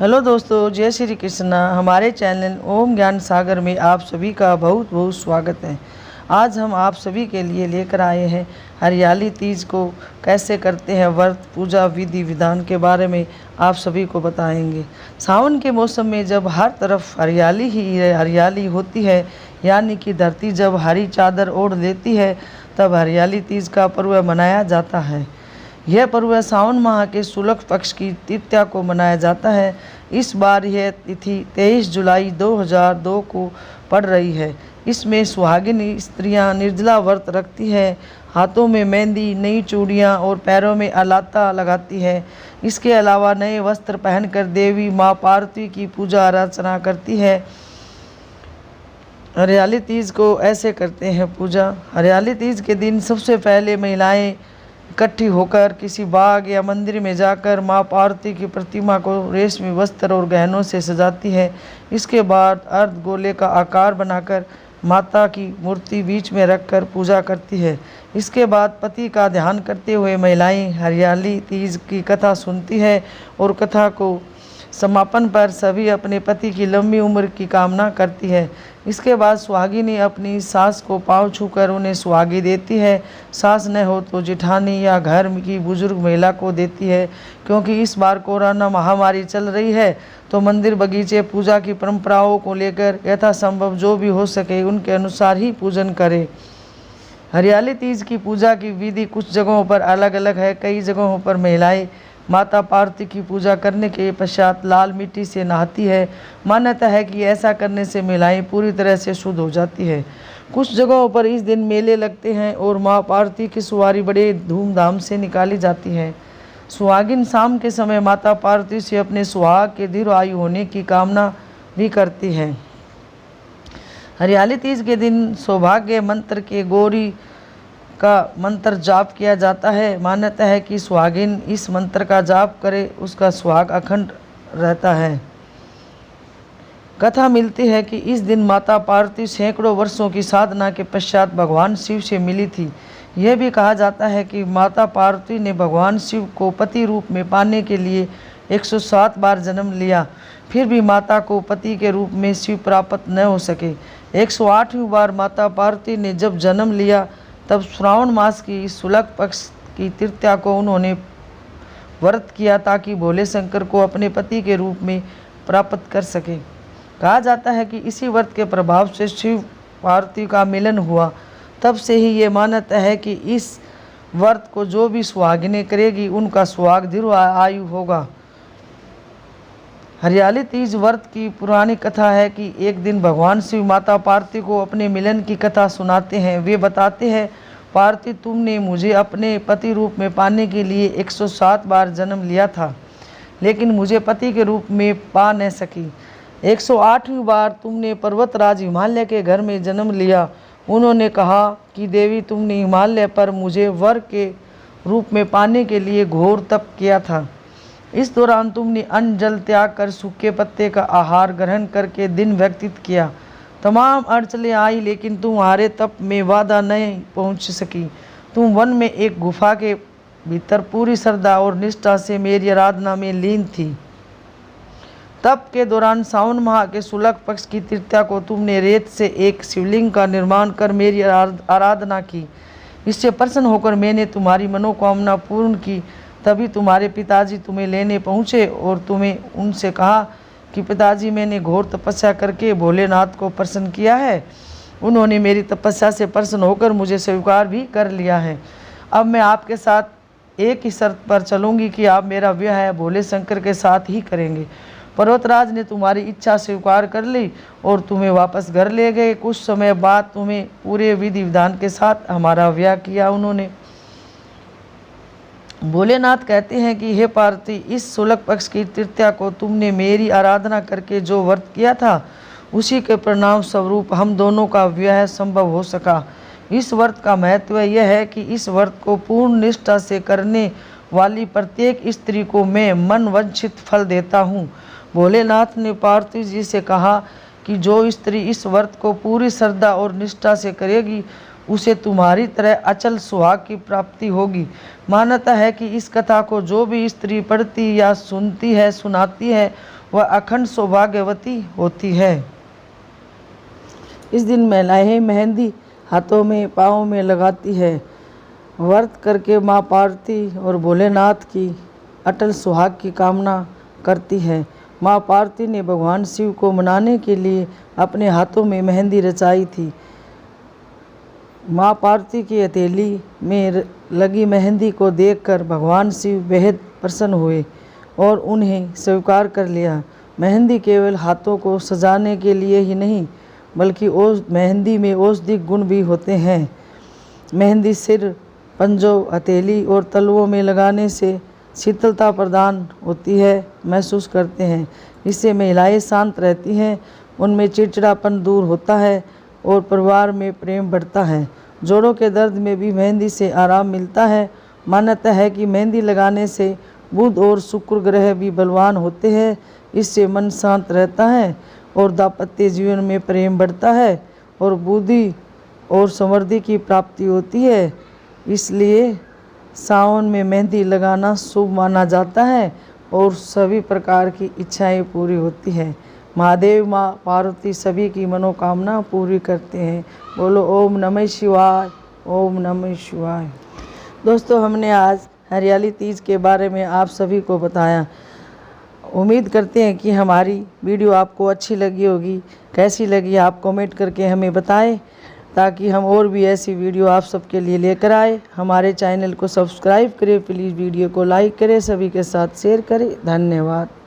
Hello दोस्तों, जय श्री कृष्णा। हमारे चैनल ओम ज्ञान सागर में आप सभी का बहुत बहुत स्वागत है। आज हम आप सभी के लिए लेकर आए हैं हरियाली तीज को कैसे करते हैं व्रत, पूजा विधि विधान के बारे में आप सभी को बताएंगे। सावन के मौसम में जब हर तरफ हरियाली ही हरियाली होती है, यानी कि धरती जब हरी चादर ओढ़ लेती है, तब हरियाली तीज का पर्व मनाया जाता है। यह पर्व सावन माह के शुक्ल पक्ष की तृतीया को मनाया जाता है। इस बार यह तिथि 23 जुलाई 2002 को पड़ रही है। इसमें सुहागिन स्त्रियां निर्जला व्रत रखती है, हाथों में मेहंदी, नई चूड़ियां और पैरों में अलाता लगाती है। इसके अलावा नए वस्त्र पहनकर देवी माँ पार्वती की पूजा अर्चना करती है। हरियाली तीज को ऐसे करते हैं पूजा। हरियाली तीज के दिन सबसे पहले महिलाएं इकट्ठी होकर किसी बाग या मंदिर में जाकर माँ पार्वती की प्रतिमा को रेशमी वस्त्र और गहनों से सजाती है। इसके बाद अर्ध गोले का आकार बनाकर माता की मूर्ति बीच में रखकर पूजा करती है। इसके बाद पति का ध्यान करते हुए महिलाएं हरियाली तीज की कथा सुनती है और कथा को समापन पर सभी अपने पति की लंबी उम्र की कामना करती है। इसके बाद सुहागिनी अपनी सास को पाँव छूकर उन्हें सुहागी देती है। सास न हो तो जेठानी या घर की बुजुर्ग महिला को देती है। क्योंकि इस बार कोरोना महामारी चल रही है, तो मंदिर, बगीचे, पूजा की परंपराओं को लेकर यथासंभव जो भी हो सके उनके अनुसार ही पूजन करें। हरियाली तीज की पूजा की विधि कुछ जगहों पर अलग अलग है। कई जगहों पर महिलाएं माता पार्वती की पूजा करने के पश्चात लाल मिट्टी से नहाती है। मान्यता है कि ऐसा करने से महिलाएं पूरी तरह से शुद्ध हो जाती है। कुछ जगहों पर इस दिन मेले लगते हैं और माँ पार्वती की सवारी बड़े धूमधाम से निकाली जाती है। सुहागिन शाम के समय माता पार्वती से अपने सुहाग के दीर्घायु होने की कामना भी करती है। हरियाली तीज के दिन सौभाग्य मंत्र के गौरी का मंत्र जाप किया जाता है। मान्यता है कि सुहागिन इस मंत्र का जाप करे, उसका सुहाग अखंड रहता है। कथा मिलती है कि इस दिन माता पार्वती सैकड़ों वर्षों की साधना के पश्चात भगवान शिव से मिली थी। यह भी कहा जाता है कि माता पार्वती ने भगवान शिव को पति रूप में पाने के लिए 107 बार जन्म लिया, फिर भी माता को पति के रूप में शिव प्राप्त न हो सके। 108वीं बार माता पार्वती ने जब जन्म लिया, तब श्रावण मास की शुक्ल पक्ष की तृतीया को उन्होंने व्रत किया ताकि भोले शंकर को अपने पति के रूप में प्राप्त कर सके। कहा जाता है कि इसी व्रत के प्रभाव से शिव पार्वती का मिलन हुआ। तब से ही ये मान्यता है कि इस व्रत को जो भी सुहागिनें करेगी उनका सुहाग दीर्घायु होगा। हरियाली तीज व्रत की पुरानी कथा है कि एक दिन भगवान शिव माता पार्वती को अपने मिलन की कथा सुनाते हैं। वे बताते हैं, पार्वती, तुमने मुझे अपने पति रूप में पाने के लिए 107 बार जन्म लिया था, लेकिन मुझे पति के रूप में पा न सकी। 108वीं बार तुमने पर्वतराज हिमालय के घर में जन्म लिया। उन्होंने कहा कि देवी, तुमने हिमालय पर मुझे वर के रूप में पाने के लिए घोर तप किया था। इस दौरान तुमने अन्न जल त्याग कर सूखे पत्ते का आहार ग्रहण करके दिन व्यतीत किया। तमाम अड़चनें आई, लेकिन तुम्हारे तप में बाधा नहीं पहुंच सकी। तुम वन में एक गुफा के भीतर पूरी श्रद्धा और निष्ठा से मेरी आराधना में लीन थी। तप के दौरान सावन माह के शुक्ल पक्ष की तृतीया को तुमने रेत से एक शिवलिंग का निर्माण कर मेरी आराधना की। इससे प्रसन्न होकर मैंने तुम्हारी मनोकामना पूर्ण की। तभी तुम्हारे पिताजी तुम्हें लेने पहुँचे और तुम्हें उनसे कहा कि पिताजी, मैंने घोर तपस्या करके भोलेनाथ को प्रसन्न किया है। उन्होंने मेरी तपस्या से प्रसन्न होकर मुझे स्वीकार भी कर लिया है। अब मैं आपके साथ एक ही शर्त पर चलूँगी कि आप मेरा विवाह भोले शंकर के साथ ही करेंगे। पर्वतराज ने तुम्हारी इच्छा स्वीकार कर ली और तुम्हें वापस घर ले गए। कुछ समय बाद तुम्हें पूरे विधि विधान के साथ हमारा विवाह किया उन्होंने। भोलेनाथ कहते हैं कि हे पार्वती, इस शुक्ल पक्ष की तृतीया को तुमने मेरी आराधना करके जो व्रत किया था, उसी के परिणाम स्वरूप हम दोनों का विवाह संभव हो सका। इस व्रत का महत्व यह है कि इस व्रत को पूर्ण निष्ठा से करने वाली प्रत्येक स्त्री को मैं मन वांछित फल देता हूँ। भोलेनाथ ने पार्वती जी से कहा कि जो स्त्री इस व्रत को पूरी श्रद्धा और निष्ठा से करेगी, उसे तुम्हारी तरह अचल सुहाग की प्राप्ति होगी। मान्यता है कि इस कथा को जो भी स्त्री पढ़ती या सुनती है, सुनाती है, वह अखंड सौभाग्यवती होती है। इस दिन महिलाएं मेहंदी हाथों में पाँव में लगाती है। व्रत करके माँ पार्वती और भोलेनाथ की अटल सुहाग की कामना करती है। माँ पार्वती ने भगवान शिव को मनाने के लिए अपने हाथों में मेहंदी रचाई थी। माँ पार्वती की हथेली में लगी मेहंदी को देखकर भगवान शिव बेहद प्रसन्न हुए और उन्हें स्वीकार कर लिया। मेहंदी केवल हाथों को सजाने के लिए ही नहीं, बल्कि मेहंदी में औषधि गुण भी होते हैं। मेहंदी सिर, पंजों, हथेली और तलवों में लगाने से शीतलता प्रदान होती है, महसूस करते हैं। इससे महिलाएं शांत रहती हैं, उनमें चिड़चिड़ापन दूर होता है और परिवार में प्रेम बढ़ता है। जोड़ों के दर्द में भी मेहंदी से आराम मिलता है। मान्यता है कि मेहंदी लगाने से बुध और शुक्र ग्रह भी बलवान होते हैं। इससे मन शांत रहता है और दाम्पत्य जीवन में प्रेम बढ़ता है और बुद्धि और समृद्धि की प्राप्ति होती है। इसलिए सावन में मेहंदी लगाना शुभ माना जाता है और सभी प्रकार की इच्छाएं पूरी होती है। महादेव माँ पार्वती सभी की मनोकामना पूरी करते हैं। बोलो ओम नमः शिवाय, ओम नमः शिवाय। दोस्तों, हमने आज हरियाली तीज के बारे में आप सभी को बताया। उम्मीद करते हैं कि हमारी वीडियो आपको अच्छी लगी होगी। कैसी लगी आप कमेंट करके हमें बताएं, ताकि हम और भी ऐसी वीडियो आप सबके लिए लेकर आए। हमारे चैनल को सब्सक्राइब करें, प्लीज़ वीडियो को लाइक करें, सभी के साथ शेयर करें। धन्यवाद।